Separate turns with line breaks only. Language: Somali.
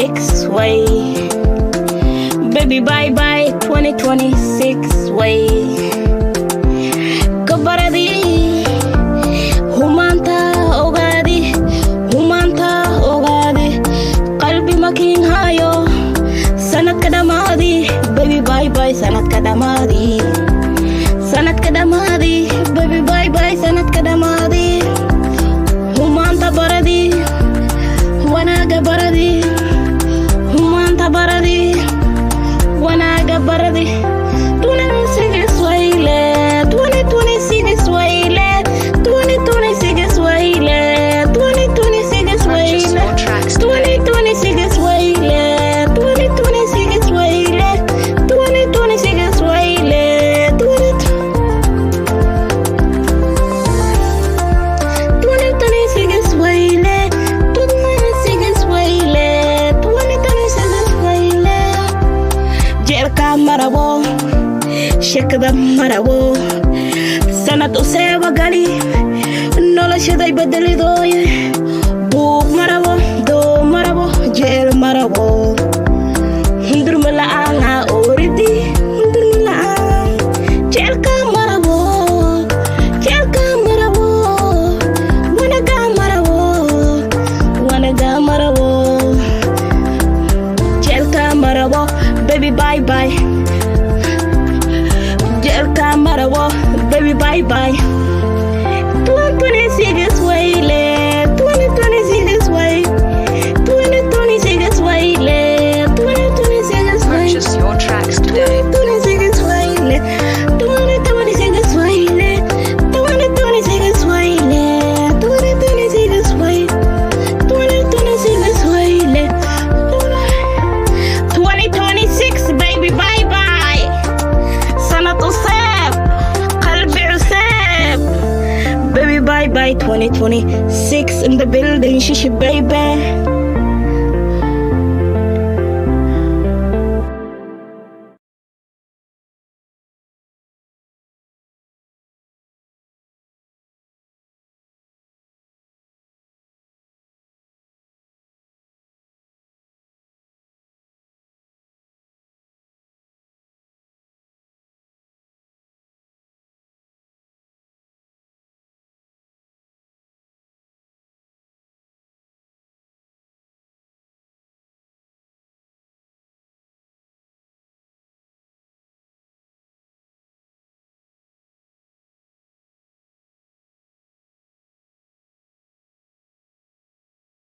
2026 way. Baby bye bye 2026 way. Kabaradi humanta ogadi qalbi makin hayo sanad kadamadi. Baby bye bye sanad kadamadi baby bye bye sanad kadamadi. Humanta baradi wanaga baradi humanta baradi wanaga baradi. 2026 wayle 2026 wayle 2026 wayle 2026 wayle 2026 wayle 2026 wayle 2026 wayle 2026 wayle 2026 wayle 2026 wayle. Jeelka marabo shakada marabo sanad useeba gali noloshaday bedelidoye. Buug marabo doo marabo jeel marabo hundurma la'aan aa oridi hundurma la'aan. Jeelka marabo wanaga marabo jeelka marabo. Baby bye bye jeelka marabo. Baby bye bye 2026 wayle 2026 way 2026 wayle 2026 way.
Purchase your tracks today.
2026 wayle 2026 wayle 2026 wayle 2026 way 2026 wayle 2026 baby bye bye sanad useb qalbi useb. Baby bye bye 2026 in the building shishi baby.